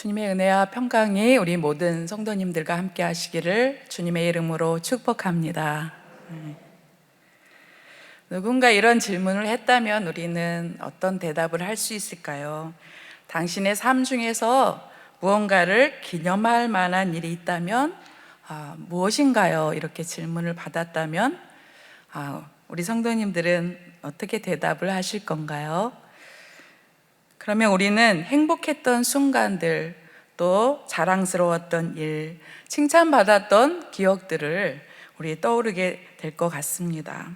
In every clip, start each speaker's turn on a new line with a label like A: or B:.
A: 주님의 은혜와 평강이 우리 모든 성도님들과 함께 하시기를 주님의 이름으로 축복합니다. 누군가 이런 질문을 했다면 우리는 어떤 대답을 할 수 있을까요? 당신의 삶 중에서 무언가를 기념할 만한 일이 있다면 무엇인가요? 이렇게 질문을 받았다면 우리 성도님들은 어떻게 대답을 하실 건가요? 그러면 우리는 행복했던 순간들, 또 자랑스러웠던 일, 칭찬받았던 기억들을 우리 떠오르게 될 것 같습니다.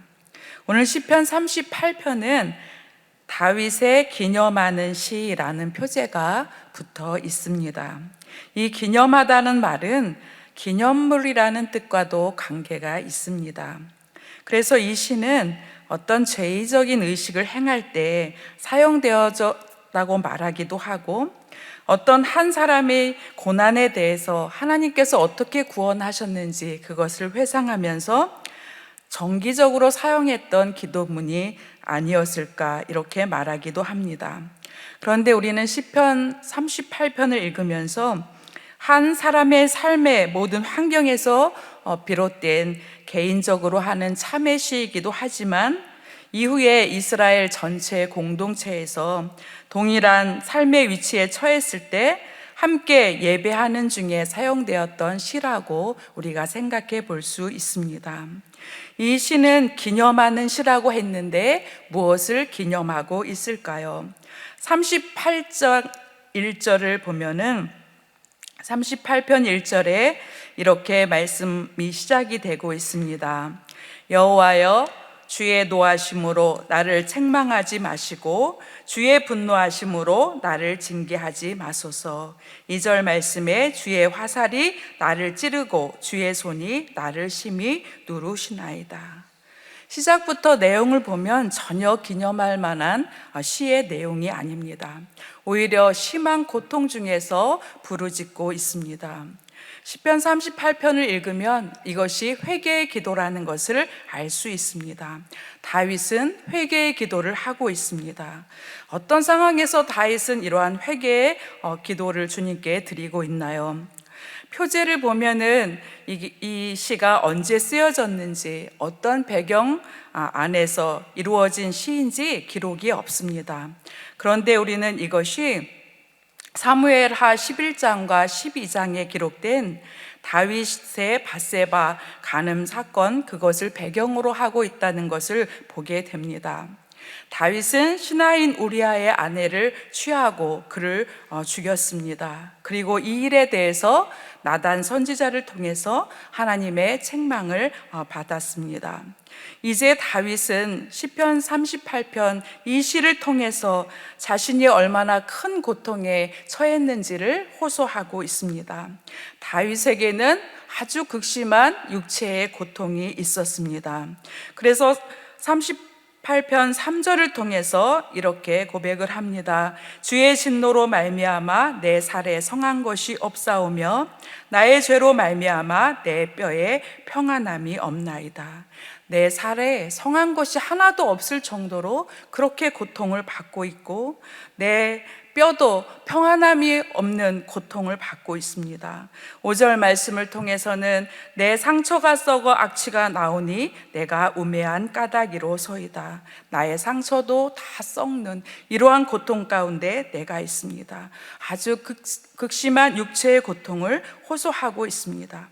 A: 오늘 시편 38편은 다윗의 기념하는 시라는 표제가 붙어 있습니다. 이 기념하다는 말은 기념물이라는 뜻과도 관계가 있습니다. 그래서 이 시는 어떤 죄의적인 의식을 행할 때 사용되어졌다고 말하기도 하고, 어떤 한 사람의 고난에 대해서 하나님께서 어떻게 구원하셨는지 그것을 회상하면서 정기적으로 사용했던 기도문이 아니었을까 이렇게 말하기도 합니다. 그런데 우리는 시편 38편을 읽으면서 한 사람의 삶의 모든 환경에서 비롯된 개인적으로 하는 참회 시이기도 하지만 이후에 이스라엘 전체 공동체에서 동일한 삶의 위치에 처했을 때 함께 예배하는 중에 사용되었던 시라고 우리가 생각해 볼 수 있습니다. 이 시는 기념하는 시라고 했는데 무엇을 기념하고 있을까요? 38절 1절을 보면은 38편 1절에 이렇게 말씀이 시작이 되고 있습니다. 여호와여, 주의 노하심으로 나를 책망하지 마시고 주의 분노하심으로 나를 징계하지 마소서. 2절 말씀에 주의 화살이 나를 찌르고 주의 손이 나를 심히 누르시나이다. 시작부터 내용을 보면 전혀 기념할 만한 시의 내용이 아닙니다. 오히려 심한 고통 중에서 부르짖고 있습니다. 시편 38편을 읽으면 이것이 회개의 기도라는 것을 알 수 있습니다. 다윗은 회개의 기도를 하고 있습니다. 어떤 상황에서 다윗은 이러한 회개의 기도를 주님께 드리고 있나요? 표제를 보면은 이 시가 언제 쓰여졌는지, 어떤 배경 안에서 이루어진 시인지 기록이 없습니다. 그런데 우리는 이것이 사무엘하 11장과 12장에 기록된 다윗의 밧세바 간음 사건, 그것을 배경으로 하고 있다는 것을 보게 됩니다. 다윗은 신하인 우리아의 아내를 취하고 그를 죽였습니다. 그리고 이 일에 대해서 나단 선지자를 통해서 하나님의 책망을 받았습니다. 이제 다윗은 시편 38편 이 시를 통해서 자신이 얼마나 큰 고통에 처했는지를 호소하고 있습니다. 다윗에게는 아주 극심한 육체의 고통이 있었습니다. 그래서 38편 3절을 통해서 이렇게 고백을 합니다. 주의 진노로 말미암아 내 살에 성한 것이 없사오며 나의 죄로 말미암아 내 뼈에 평안함이 없나이다. 내 살에 성한 것이 하나도 없을 정도로 그렇게 고통을 받고 있고, 내 뼈도 평안함이 없는 고통을 받고 있습니다. 5절 말씀을 통해서는 내 상처가 썩어 악취가 나오니 내가 우매한 까닭이로 서이다. 나의 상처도 다 썩는 이러한 고통 가운데 내가 있습니다. 아주 극심한 육체의 고통을 호소하고 있습니다.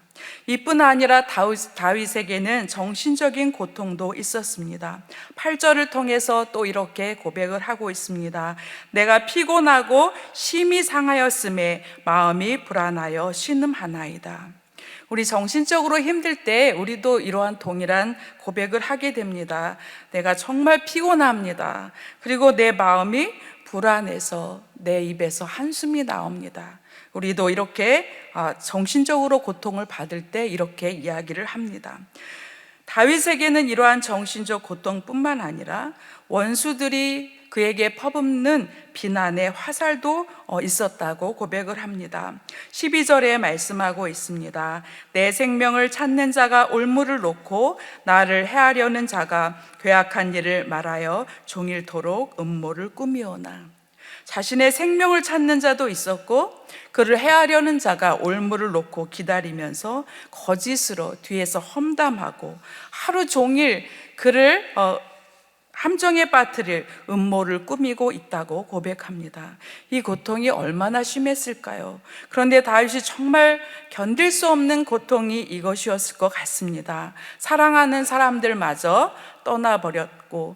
A: 이뿐 아니라 다윗에게는 정신적인 고통도 있었습니다. 8절을 통해서 또 이렇게 고백을 하고 있습니다. 내가 피곤하고 심히 상하였음에 마음이 불안하여 신음하나이다. 우리 정신적으로 힘들 때 우리도 이러한 동일한 고백을 하게 됩니다. 내가 정말 피곤합니다. 그리고 내 마음이 불안해서 내 입에서 한숨이 나옵니다. 우리도 이렇게 정신적으로 고통을 받을 때 이렇게 이야기를 합니다. 다윗에게는 이러한 정신적 고통뿐만 아니라 원수들이 그에게 퍼붓는 비난의 화살도 있었다고 고백을 합니다. 12절에 말씀하고 있습니다. 내 생명을 찾는 자가 올무를 놓고 나를 해하려는 자가 괴악한 일을 말하여 종일토록 음모를 꾸미오나. 자신의 생명을 찾는 자도 있었고 그를 해하려는 자가 올무를 놓고 기다리면서 거짓으로 뒤에서 험담하고 하루 종일 그를 함정에 빠뜨릴 음모를 꾸미고 있다고 고백합니다. 이 고통이 얼마나 심했을까요? 그런데 다윗이 정말 견딜 수 없는 고통이 이것이었을 것 같습니다. 사랑하는 사람들마저 떠나버렸고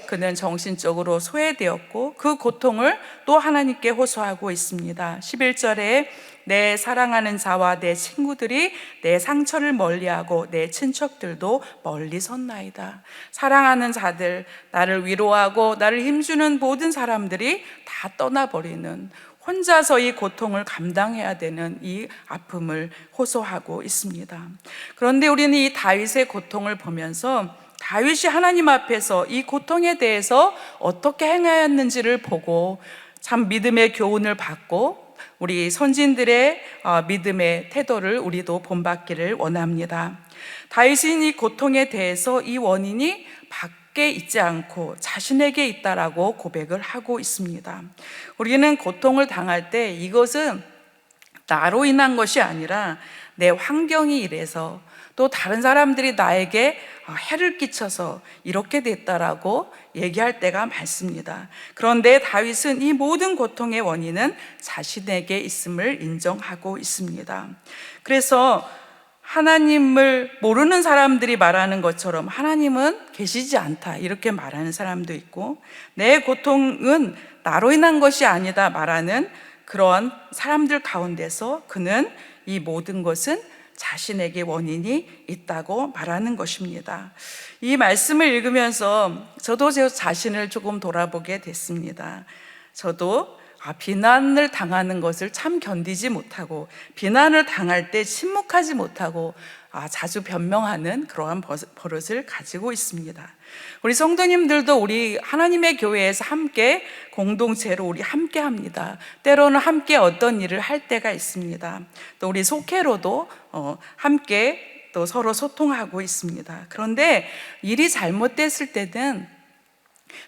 A: 그는 정신적으로 소외되었고 그 고통을 또 하나님께 호소하고 있습니다. 11절에 내 사랑하는 자와 내 친구들이 내 상처를 멀리하고 내 친척들도 멀리 섰나이다. 사랑하는 자들, 나를 위로하고 나를 힘주는 모든 사람들이 다 떠나버리는, 혼자서 이 고통을 감당해야 되는 이 아픔을 호소하고 있습니다. 그런데 우리는 이 다윗의 고통을 보면서 다윗이 하나님 앞에서 이 고통에 대해서 어떻게 행하였는지를 보고 참 믿음의 교훈을 받고 우리 선진들의 믿음의 태도를 우리도 본받기를 원합니다. 다윗은 이 고통에 대해서 이 원인이 밖에 있지 않고 자신에게 있다라고 고백을 하고 있습니다. 우리는 고통을 당할 때 이것은 나로 인한 것이 아니라 내 환경이 이래서 또 다른 사람들이 나에게 해를 끼쳐서 이렇게 됐다라고 얘기할 때가 많습니다. 그런데 다윗은 이 모든 고통의 원인은 자신에게 있음을 인정하고 있습니다. 그래서 하나님을 모르는 사람들이 말하는 것처럼 하나님은 계시지 않다 이렇게 말하는 사람도 있고, 내 고통은 나로 인한 것이 아니다 말하는 그런 사람들 가운데서 그는 이 모든 것은 자신에게 원인이 있다고 말하는 것입니다. 이 말씀을 읽으면서 저도 제 자신을 조금 돌아보게 됐습니다. 저도 비난을 당하는 것을 참 견디지 못하고, 비난을 당할 때 침묵하지 못하고 자주 변명하는 그러한 버릇을 가지고 있습니다. 우리 성도님들도 우리 하나님의 교회에서 함께 공동체로 우리 함께 합니다. 때로는 함께 어떤 일을 할 때가 있습니다. 또 우리 속회로도 함께 또 서로 소통하고 있습니다. 그런데 일이 잘못됐을 때는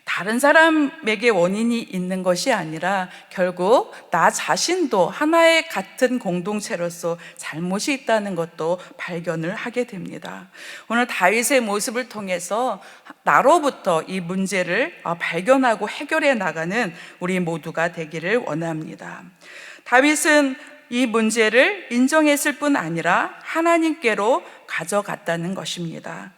A: 다른 사람에게 원인이 있는 것이 아니라 결국 나 자신도 하나의 같은 공동체로서 잘못이 있다는 것도 발견을 하게 됩니다. 오늘 다윗의 모습을 통해서 나로부터 이 문제를 발견하고 해결해 나가는 우리 모두가 되기를 원합니다. 다윗은 이 문제를 인정했을 뿐 아니라 하나님께로 가져갔다는 것입니다.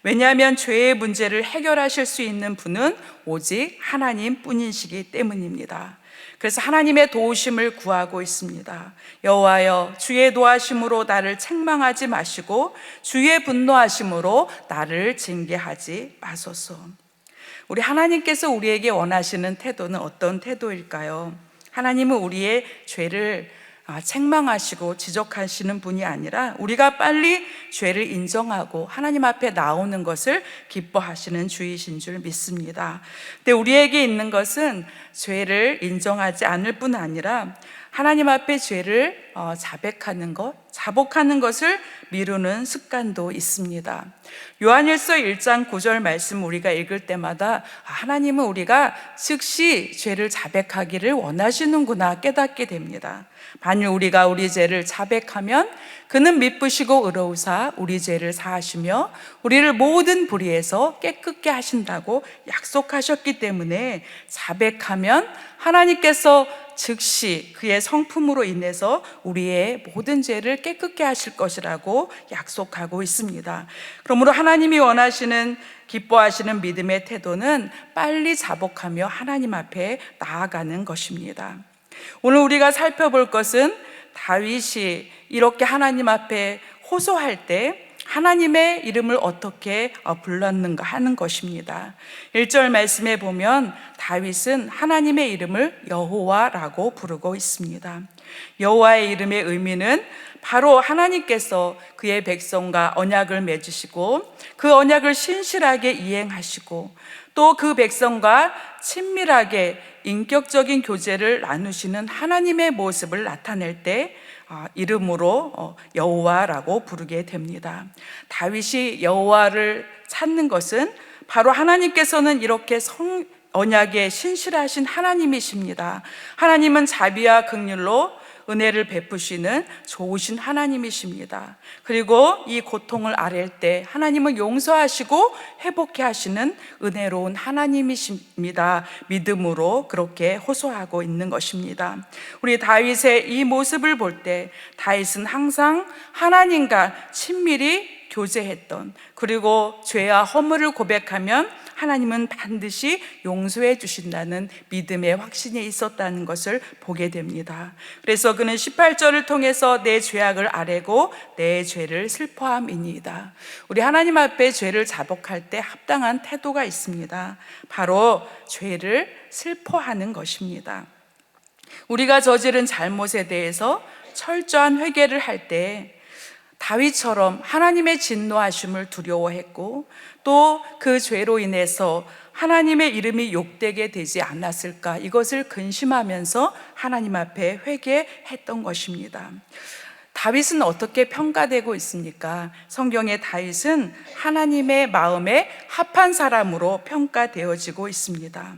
A: 왜냐하면 죄의 문제를 해결하실 수 있는 분은 오직 하나님 뿐이시기 때문입니다. 그래서 하나님의 도우심을 구하고 있습니다. 여호와여, 주의 도하심으로 나를 책망하지 마시고 주의 분노하심으로 나를 징계하지 마소서. 우리 하나님께서 우리에게 원하시는 태도는 어떤 태도일까요? 하나님은 우리의 죄를 책망하시고 지적하시는 분이 아니라 우리가 빨리 죄를 인정하고 하나님 앞에 나오는 것을 기뻐하시는 주이신 줄 믿습니다. 근데 우리에게 있는 것은 죄를 인정하지 않을 뿐 아니라 하나님 앞에 죄를 자복하는 것을 미루는 습관도 있습니다. 요한일서 1장 9절 말씀 우리가 읽을 때마다 하나님은 우리가 즉시 죄를 자백하기를 원하시는구나 깨닫게 됩니다. 만일 우리가 우리 죄를 자백하면 그는 미쁘시고 의로우사 우리 죄를 사하시며 우리를 모든 불의에서 깨끗게 하신다고 약속하셨기 때문에 자백하면 하나님께서 즉시 그의 성품으로 인해서 우리의 모든 죄를 깨끗게 하실 것이라고 약속하고 있습니다. 그러므로 하나님이 원하시는 기뻐하시는 믿음의 태도는 빨리 자복하며 하나님 앞에 나아가는 것입니다. 오늘 우리가 살펴볼 것은 다윗이 이렇게 하나님 앞에 호소할 때 하나님의 이름을 어떻게 불렀는가 하는 것입니다. 1절 말씀에 보면 다윗은 하나님의 이름을 여호와라고 부르고 있습니다. 여호와의 이름의 의미는 바로 하나님께서 그의 백성과 언약을 맺으시고 그 언약을 신실하게 이행하시고 또 그 백성과 친밀하게 인격적인 교제를 나누시는 하나님의 모습을 나타낼 때 이름으로 여호와라고 부르게 됩니다. 다윗이 여호와를 찾는 것은 바로 하나님께서는 이렇게 언약에 신실하신 하나님이십니다. 하나님은 자비와 긍휼로 은혜를 베푸시는 좋으신 하나님이십니다. 그리고 이 고통을 아랠 때 하나님은 용서하시고 회복해 하시는 은혜로운 하나님이십니다. 믿음으로 그렇게 호소하고 있는 것입니다. 우리 다윗의 이 모습을 볼 때 다윗은 항상 하나님과 친밀히 교제했던, 그리고 죄와 허물을 고백하면 하나님은 반드시 용서해 주신다는 믿음의 확신이 있었다는 것을 보게 됩니다. 그래서 그는 18절을 통해서 내 죄악을 아뢰고 내 죄를 슬퍼함이니이다. 우리 하나님 앞에 죄를 자복할 때 합당한 태도가 있습니다. 바로 죄를 슬퍼하는 것입니다. 우리가 저지른 잘못에 대해서 철저한 회개를 할 때 다윗처럼 하나님의 진노하심을 두려워했고, 또 그 죄로 인해서 하나님의 이름이 욕되게 되지 않았을까, 이것을 근심하면서 하나님 앞에 회개했던 것입니다. 다윗은 어떻게 평가되고 있습니까? 성경의 다윗은 하나님의 마음에 합한 사람으로 평가되어지고 있습니다.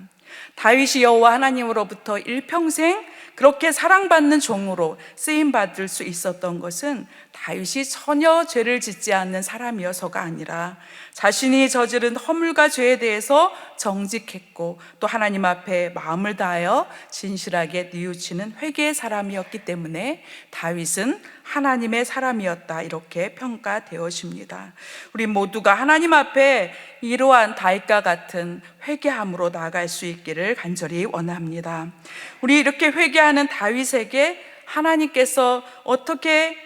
A: 다윗이 여호와 하나님으로부터 일평생 그렇게 사랑받는 종으로 쓰임받을 수 있었던 것은 다윗이 전혀 죄를 짓지 않는 사람이어서가 아니라 자신이 저지른 허물과 죄에 대해서 정직했고, 또 하나님 앞에 마음을 다하여 진실하게 뉘우치는 회개의 사람이었기 때문에 다윗은 하나님의 사람이었다, 이렇게 평가되어집니다. 우리 모두가 하나님 앞에 이러한 다윗과 같은 회개함으로 나아갈 수 있기를 간절히 원합니다. 우리 이렇게 회개하는 다윗에게 하나님께서 어떻게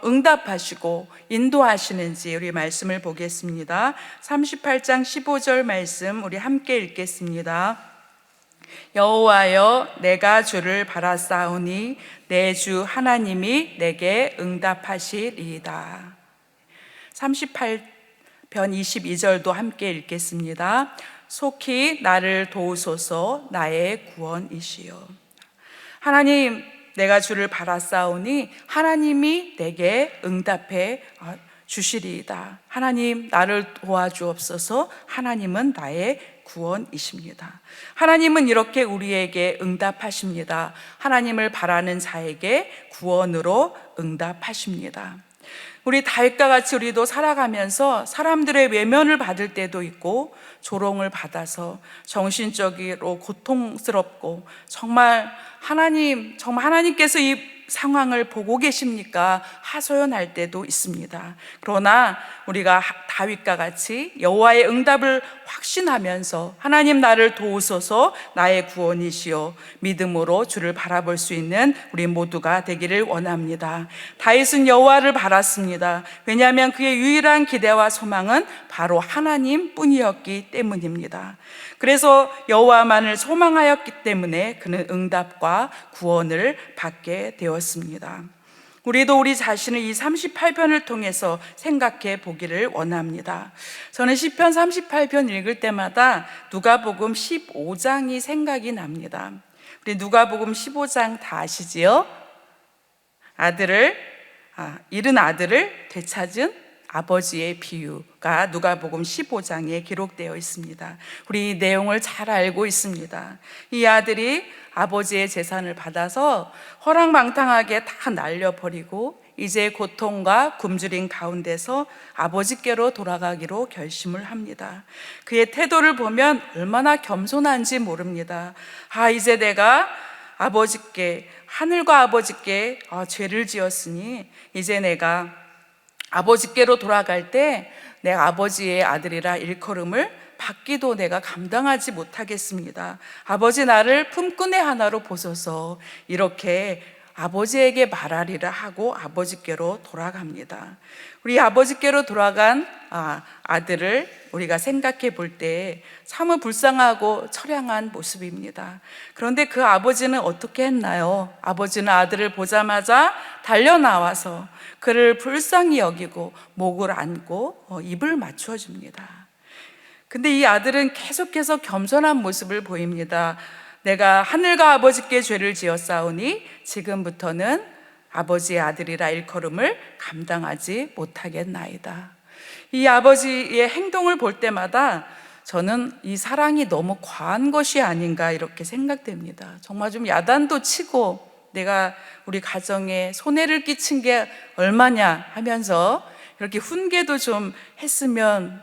A: 응답하시고 인도하시는지 우리 말씀을 보겠습니다. 38장 15절 말씀 우리 함께 읽겠습니다. 여호와여, 내가 주를 바라싸우니 내 주 하나님이 내게 응답하시리이다. 38편 22절도 함께 읽겠습니다. 속히 나를 도우소서, 나의 구원이시여. 하나님, 내가 주를 바라싸우니 하나님이 내게 응답해 주시리이다. 하나님, 나를 도와주옵소서. 하나님은 나의 구원이십니다. 하나님은 이렇게 우리에게 응답하십니다. 하나님을 바라는 자에게 구원으로 응답하십니다. 우리 다윗과 같이 우리도 살아가면서 사람들의 외면을 받을 때도 있고, 조롱을 받아서 정신적으로 고통스럽고, 정말 하나님께서 이 상황을 보고 계십니까? 하소연할 때도 있습니다. 그러나 우리가 다윗과 같이 여호와의 응답을 확신하면서 하나님, 나를 도우소서, 나의 구원이시여, 믿음으로 주를 바라볼 수 있는 우리 모두가 되기를 원합니다. 다윗은 여호와를 바랐습니다. 왜냐하면 그의 유일한 기대와 소망은 바로 하나님뿐이었기 때문입니다. 그래서 여호와만을 소망하였기 때문에 그는 응답과 구원을 받게 되었습니다. 우리도 우리 자신을 이 38편을 통해서 생각해 보기를 원합니다. 저는 시편 38편 읽을 때마다 누가복음 15장이 생각이 납니다. 우리 누가복음 15장 다 아시지요? 잃은 아들을 되찾은 아버지의 비유가 누가복음 15장에 기록되어 있습니다. 우리 이 내용을 잘 알고 있습니다. 이 아들이 아버지의 재산을 받아서 허랑방탕하게 다 날려버리고 이제 고통과 굶주림 가운데서 아버지께로 돌아가기로 결심을 합니다. 그의 태도를 보면 얼마나 겸손한지 모릅니다. 이제 내가 하늘과 아버지께 죄를 지었으니 이제 내가 아버지께로 돌아갈 때 내 아버지의 아들이라 일컬음을 받기도 내가 감당하지 못하겠습니다. 아버지, 나를 품꾼의 하나로 보소서, 이렇게 아버지에게 말하리라 하고 아버지께로 돌아갑니다. 우리 아버지께로 돌아간 아들을 우리가 생각해 볼 때 참 불쌍하고 처량한 모습입니다. 그런데 그 아버지는 어떻게 했나요? 아버지는 아들을 보자마자 달려나와서 그를 불쌍히 여기고 목을 안고 입을 맞추어 줍니다. 근데 이 아들은 계속해서 겸손한 모습을 보입니다. 내가 하늘과 아버지께 죄를 지었사오니 지금부터는 아버지의 아들이라 일컬음을 감당하지 못하겠나이다. 이 아버지의 행동을 볼 때마다 저는 이 사랑이 너무 과한 것이 아닌가 이렇게 생각됩니다. 정말 좀 야단도 치고 내가 우리 가정에 손해를 끼친 게 얼마냐 하면서 이렇게 훈계도 좀 했으면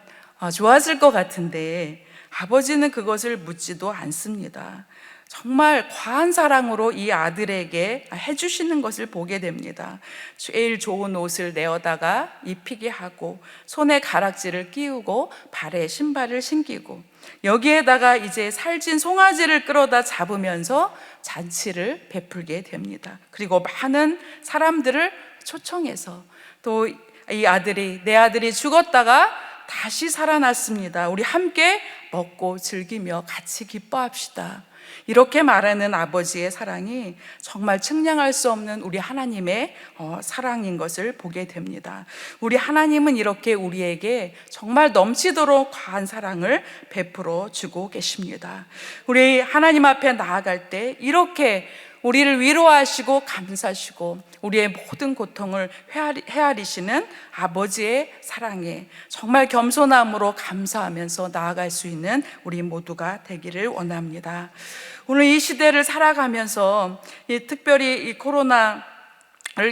A: 좋았을 것 같은데 아버지는 그것을 묻지도 않습니다. 정말 과한 사랑으로 이 아들에게 해주시는 것을 보게 됩니다. 제일 좋은 옷을 내어다가 입히게 하고 손에 가락지를 끼우고 발에 신발을 신기고 여기에다가 이제 살찐 송아지를 끌어다 잡으면서 잔치를 베풀게 됩니다. 그리고 많은 사람들을 초청해서 또 이 아들이 내 아들이 죽었다가 다시 살아났습니다. 우리 함께 먹고 즐기며 같이 기뻐합시다. 이렇게 말하는 아버지의 사랑이 정말 측량할 수 없는 우리 하나님의 사랑인 것을 보게 됩니다. 우리 하나님은 이렇게 우리에게 정말 넘치도록 과한 사랑을 베풀어 주고 계십니다. 우리 하나님 앞에 나아갈 때 이렇게 우리를 위로하시고 감사하시고 우리의 모든 고통을 헤아리시는 아버지의 사랑에 정말 겸손함으로 감사하면서 나아갈 수 있는 우리 모두가 되기를 원합니다. 오늘 이 시대를 살아가면서 특별히 이 코로나를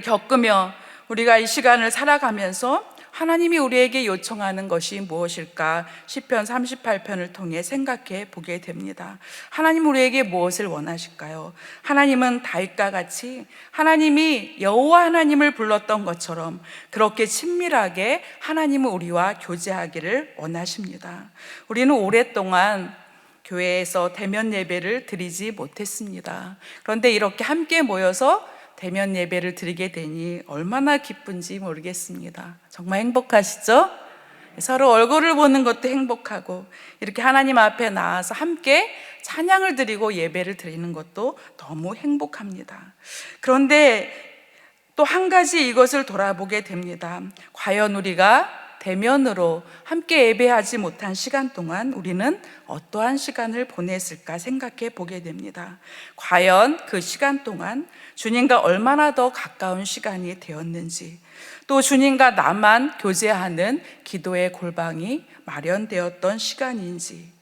A: 겪으며 우리가 이 시간을 살아가면서 하나님이 우리에게 요청하는 것이 무엇일까? 시편 38편을 통해 생각해 보게 됩니다. 하나님 우리에게 무엇을 원하실까요? 하나님은 다윗과 같이 하나님이 여호와 하나님을 불렀던 것처럼 그렇게 친밀하게 하나님은 우리와 교제하기를 원하십니다. 우리는 오랫동안 교회에서 대면 예배를 드리지 못했습니다. 그런데 이렇게 함께 모여서 대면 예배를 드리게 되니 얼마나 기쁜지 모르겠습니다. 정말 행복하시죠? 서로 얼굴을 보는 것도 행복하고 이렇게 하나님 앞에 나와서 함께 찬양을 드리고 예배를 드리는 것도 너무 행복합니다. 그런데 또 한 가지 이것을 돌아보게 됩니다. 과연 우리가 대면으로 함께 예배하지 못한 시간 동안 우리는 어떠한 시간을 보냈을까 생각해 보게 됩니다. 과연 그 시간 동안 주님과 얼마나 더 가까운 시간이 되었는지, 또 주님과 나만 교제하는 기도의 골방이 마련되었던 시간인지.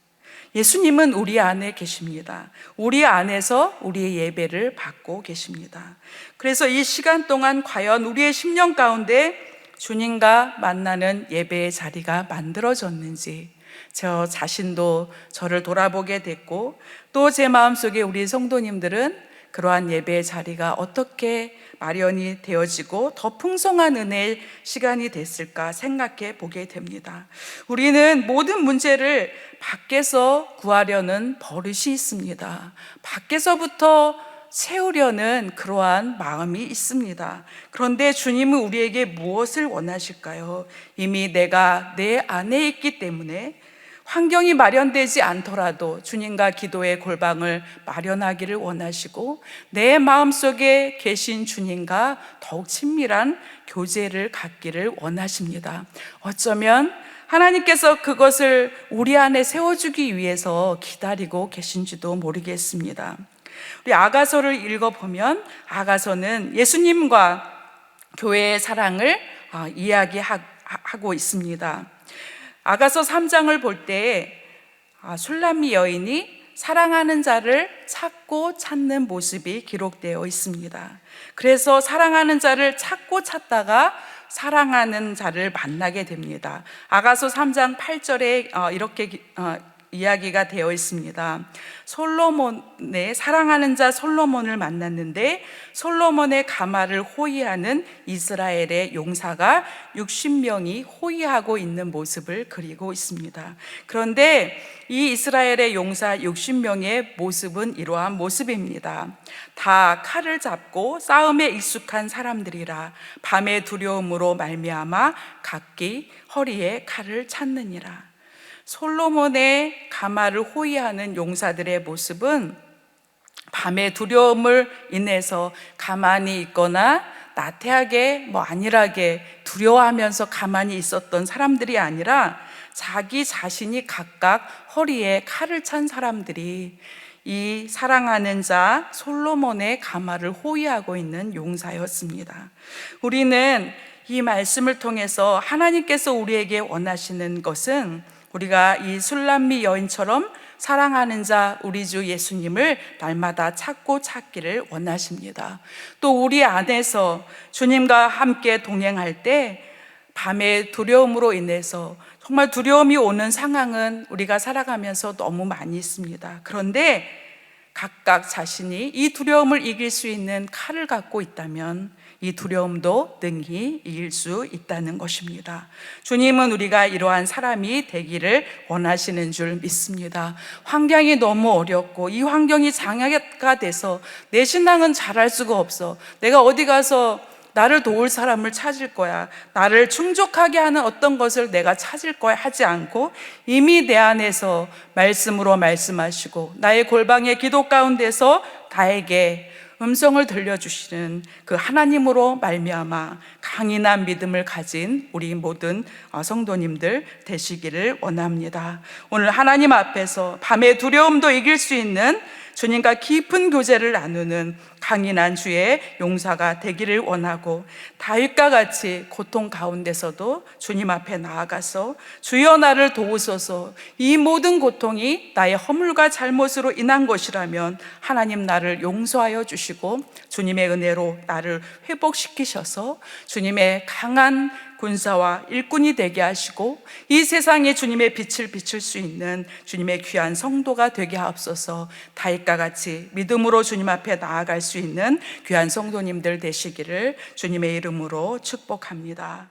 A: 예수님은 우리 안에 계십니다. 우리 안에서 우리의 예배를 받고 계십니다. 그래서 이 시간 동안 과연 우리의 심령 가운데 주님과 만나는 예배의 자리가 만들어졌는지 저 자신도 저를 돌아보게 됐고, 또 제 마음속에 우리 성도님들은 그러한 예배의 자리가 어떻게 마련이 되어지고 더 풍성한 은혜의 시간이 됐을까 생각해 보게 됩니다. 우리는 모든 문제를 밖에서 구하려는 버릇이 있습니다. 밖에서부터 채우려는 그러한 마음이 있습니다. 그런데 주님은 우리에게 무엇을 원하실까요? 이미 내가 내 안에 있기 때문에 환경이 마련되지 않더라도 주님과 기도의 골방을 마련하기를 원하시고 내 마음속에 계신 주님과 더욱 친밀한 교제를 갖기를 원하십니다. 어쩌면 하나님께서 그것을 우리 안에 세워주기 위해서 기다리고 계신지도 모르겠습니다. 우리 아가서를 읽어보면 아가서는 예수님과 교회의 사랑을 이야기하고 있습니다. 아가서 3장을 볼 때 술람미 여인이 사랑하는 자를 찾고 찾는 모습이 기록되어 있습니다. 그래서 사랑하는 자를 찾고 찾다가 사랑하는 자를 만나게 됩니다. 아가서 3장 8절에 이렇게 이야기가 되어 있습니다. 솔로몬의 사랑하는 자 솔로몬을 만났는데 솔로몬의 가마를 호위하는 이스라엘의 용사가 60명이 호위하고 있는 모습을 그리고 있습니다. 그런데 이 이스라엘의 용사 60명의 모습은 이러한 모습입니다. 다 칼을 잡고 싸움에 익숙한 사람들이라 밤의 두려움으로 말미암아 각기 허리에 칼을 찾느니라. 솔로몬의 가마를 호위하는 용사들의 모습은 밤의 두려움을 인해서 가만히 있거나 나태하게 안일하게 두려워하면서 가만히 있었던 사람들이 아니라 자기 자신이 각각 허리에 칼을 찬 사람들이 이 사랑하는 자 솔로몬의 가마를 호위하고 있는 용사였습니다. 우리는 이 말씀을 통해서 하나님께서 우리에게 원하시는 것은 우리가 이 술람미 여인처럼 사랑하는 자 우리 주 예수님을 날마다 찾기를 원하십니다. 또 우리 안에서 주님과 함께 동행할 때 밤의 두려움으로 인해서 정말 두려움이 오는 상황은 우리가 살아가면서 너무 많이 있습니다. 그런데 각각 자신이 이 두려움을 이길 수 있는 칼을 갖고 있다면 이 두려움도 능히 이길 수 있다는 것입니다. 주님은 우리가 이러한 사람이 되기를 원하시는 줄 믿습니다. 환경이 너무 어렵고 이 환경이 장애가 돼서 내 신앙은 잘할 수가 없어, 내가 어디 가서 나를 도울 사람을 찾을 거야, 나를 충족하게 하는 어떤 것을 내가 찾을 거야 하지 않고 이미 내 안에서 말씀으로 말씀하시고 나의 골방의 기도 가운데서 나에게 음성을 들려주시는 그 하나님으로 말미암아 강인한 믿음을 가진 우리 모든 성도님들 되시기를 원합니다. 오늘 하나님 앞에서 밤의 두려움도 이길 수 있는 주님과 깊은 교제를 나누는 강인한 주의 용사가 되기를 원하고, 다윗과 같이 고통 가운데서도 주님 앞에 나아가서 주여 나를 도우소서, 이 모든 고통이 나의 허물과 잘못으로 인한 것이라면 하나님 나를 용서하여 주시고 주님의 은혜로 나를 회복시키셔서 주님의 강한 군사와 일꾼이 되게 하시고 이 세상에 주님의 빛을 비출 수 있는 주님의 귀한 성도가 되게 하옵소서. 다윗과 같이 믿음으로 주님 앞에 나아갈 수 있는 귀한 성도님들 되시기를 주님의 이름으로 축복합니다.